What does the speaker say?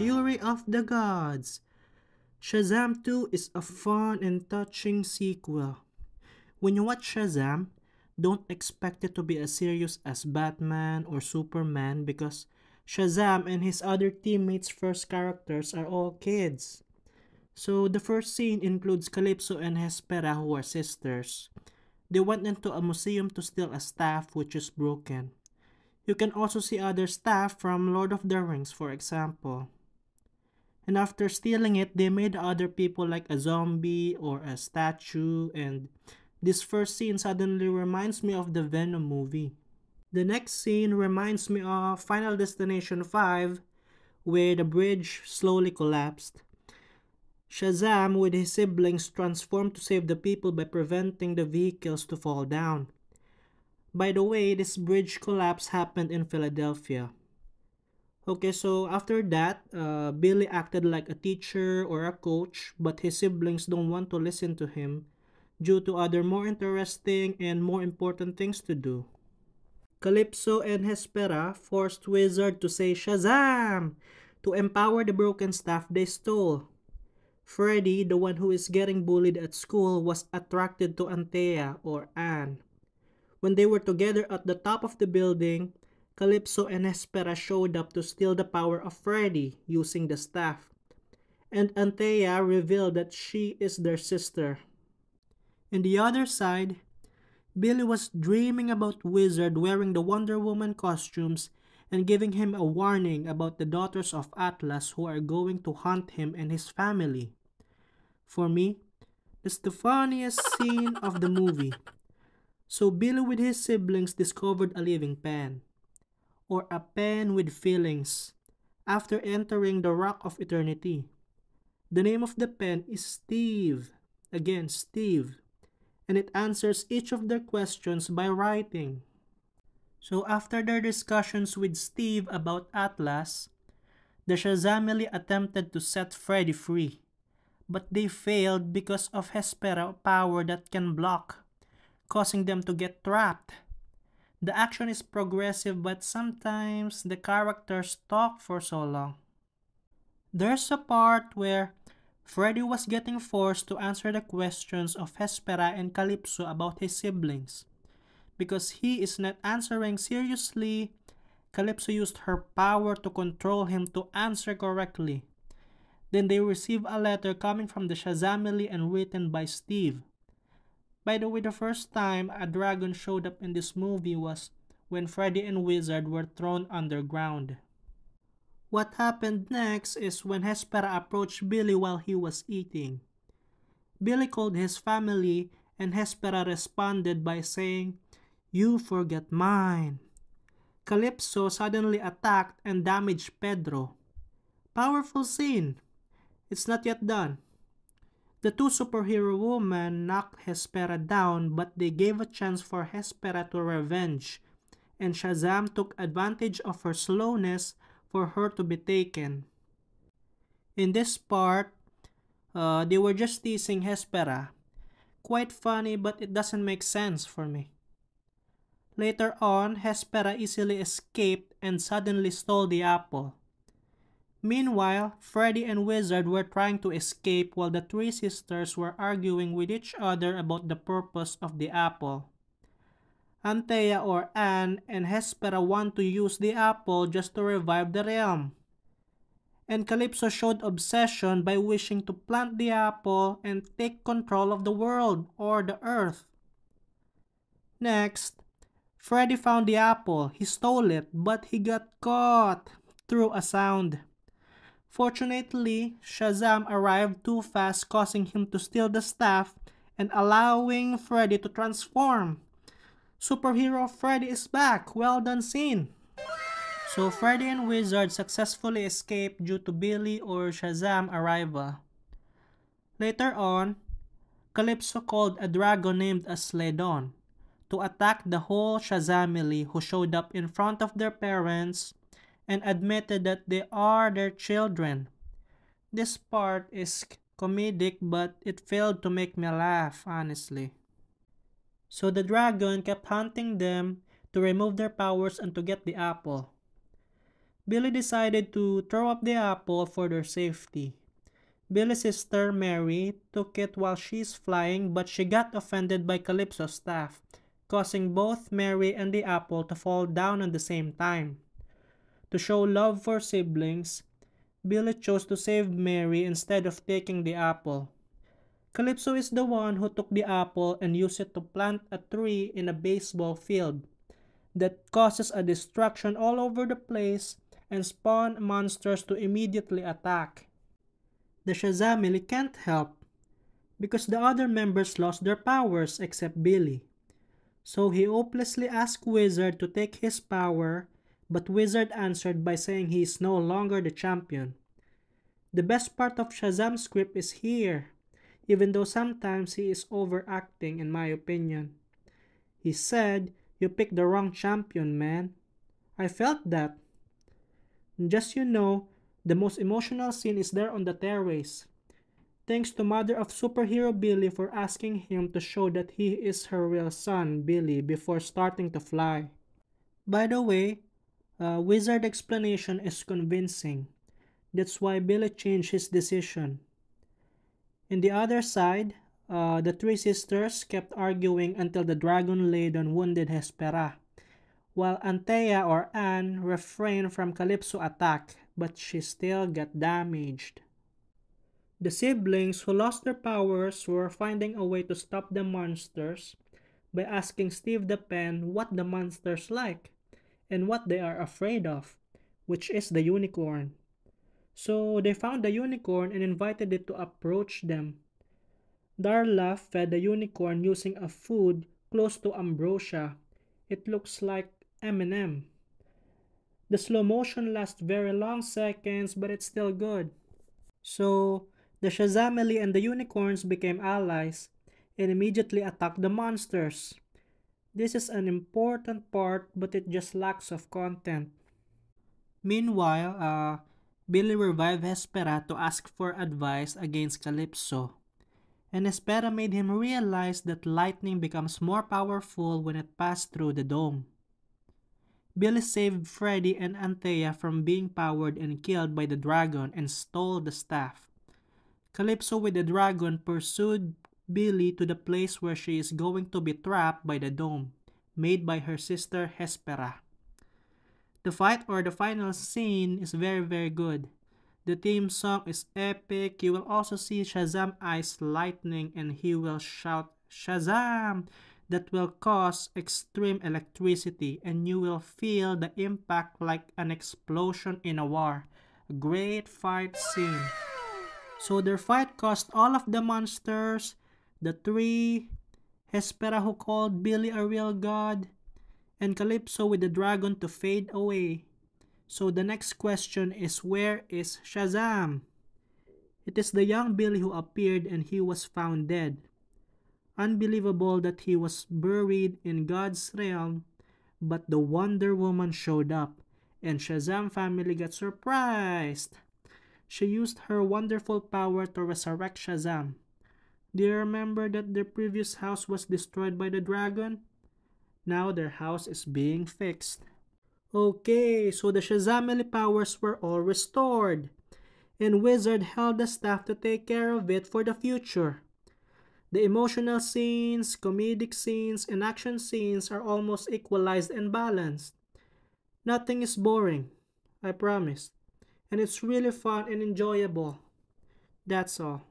Fury of the Gods. Shazam 2 is a fun and touching sequel. When you watch Shazam, don't expect it to be as serious as Batman or Superman because Shazam and his other teammates' first characters are all kids. So the first scene includes Calypso and Hespera, who are sisters. They went into a museum to steal a staff which is broken. You can also see other staff from Lord of the Rings, for example. And after stealing it, they made other people like a zombie or a statue, and this first scene suddenly reminds me of the Venom movie. The next scene reminds me of Final Destination 5, where the bridge slowly collapsed. Shazam with his siblings transformed to save the people by preventing the vehicles to fall down. By the way, this bridge collapse happened in Philadelphia. Okay, so after that, Billy acted like a teacher or a coach, but his siblings don't want to listen to him due to other more interesting and more important things to do. Calypso and Hespera forced Wizard to say Shazam to empower the broken staff they stole. Freddy, the one who is getting bullied at school, was attracted to Antea or Anne. When they were together at the top of the building, Calypso and Hespera showed up to steal the power of Freddy using the staff. And Antea revealed that she is their sister. On the other side, Billy was dreaming about Wizard wearing the Wonder Woman costumes and giving him a warning about the daughters of Atlas who are going to hunt him and his family. For me, that's the funniest scene of the movie. So Billy with his siblings discovered a living pen, or a pen with feelings, after entering the Rock of Eternity. The name of the pen is Steve. Again, Steve. And it answers each of their questions by writing. So after their discussions with Steve about Atlas, the Shazamily attempted to set Freddy free, but they failed because of Hespera power that can block, causing them to get trapped. The action is progressive, but sometimes the characters talk for so long. There's a part where Freddy was getting forced to answer the questions of Hespera and Calypso about his siblings. Because he is not answering seriously, Calypso used her power to control him to answer correctly. Then they receive a letter coming from the Shazamily and written by Steve. By the way, the first time a dragon showed up in this movie was when Freddy and Wizard were thrown underground. What happened next is when Hespera approached Billy while he was eating. Billy called his family and Hespera responded by saying, "You forget mine." Calypso suddenly attacked and damaged Pedro. Powerful scene. It's not yet done. The two superhero women knocked Hespera down, but they gave a chance for Hespera to revenge, and Shazam took advantage of her slowness for her to be taken. In this part, they were just teasing Hespera. Quite funny, but it doesn't make sense for me. Later on, Hespera easily escaped and suddenly stole the apple. Meanwhile, Freddy and Wizard were trying to escape while the three sisters were arguing with each other about the purpose of the apple. Antea or Anne and Hespera want to use the apple just to revive the realm. And Calypso showed obsession by wishing to plant the apple and take control of the world or the earth. Next, Freddy found the apple. He stole it, but he got caught through a sound. Fortunately, Shazam arrived too fast, causing him to steal the staff and allowing Freddy to transform. Superhero Freddy is back. Well done scene. So Freddy and Wizard successfully escaped due to Billy or Shazam arrival. Later on, Calypso called a dragon named Asledon to attack the whole Shazamily who showed up in front of their parents and admitted that they are their children. This part is comedic, but it failed to make me laugh, honestly. So the dragon kept hunting them to remove their powers and to get the apple. Billy decided to throw up the apple for their safety. Billy's sister Mary took it while she's flying, but she got offended by Calypso's staff, causing both Mary and the apple to fall down at the same time. To show love for siblings, Billy chose to save Mary instead of taking the apple. Calypso is the one who took the apple and used it to plant a tree in a baseball field that causes a destruction all over the place and spawn monsters to immediately attack. The Shazamily can't help because the other members lost their powers except Billy. So he hopelessly asked Wizard to take his power, but Wizard answered by saying he is no longer the champion. The best part of Shazam's script is here, even though sometimes he is overacting in my opinion. He said, "You picked the wrong champion, man." I felt that. Just you know, the most emotional scene is there on the terrace. Thanks to mother of superhero Billy for asking him to show that he is her real son, Billy, before starting to fly. By the way, Wizard explanation is convincing. That's why Billy changed his decision. In the other side, the three sisters kept arguing until the dragon laden wounded Hespera, while Antea or Anne refrained from Calypso attack, but she still got damaged. The siblings who lost their powers were finding a way to stop the monsters by asking Steve the Pen what the monsters like and what they are afraid of, which is the unicorn. So they found the unicorn and invited it to approach them. Darla fed the unicorn using a food close to ambrosia. It looks like M&M. The slow motion lasts very long seconds, but it's still good. So the Shazamily and the unicorns became allies and immediately attacked the monsters. This is an important part, but it just lacks of content. Meanwhile, Billy revived Hespera to ask for advice against Calypso. And Hespera made him realize that lightning becomes more powerful when it passed through the dome. Billy saved Freddy and Antea from being powered and killed by the dragon and stole the staff. Calypso with the dragon pursued Billy to the place where she is going to be trapped by the dome, made by her sister Hespera. The fight or the final scene is very good. The theme song is epic. You will also see Shazam ice lightning and he will shout Shazam! That will cause extreme electricity and you will feel the impact like an explosion in a war. A great fight scene. So their fight caused all of the monsters, the three, Hespera who called Billy a real god, and Calypso with the dragon to fade away. So the next question is, where is Shazam? It is the young Billy who appeared and he was found dead. Unbelievable that he was buried in God's realm, but the Wonder Woman showed up and Shazam family got surprised. She used her wonderful power to resurrect Shazam. Do you remember that their previous house was destroyed by the dragon? Now their house is being fixed. Okay, so the Shazamily powers were all restored, and Wizard held the staff to take care of it for the future. The emotional scenes, comedic scenes, and action scenes are almost equalized and balanced. Nothing is boring, I promise, and it's really fun and enjoyable. That's all.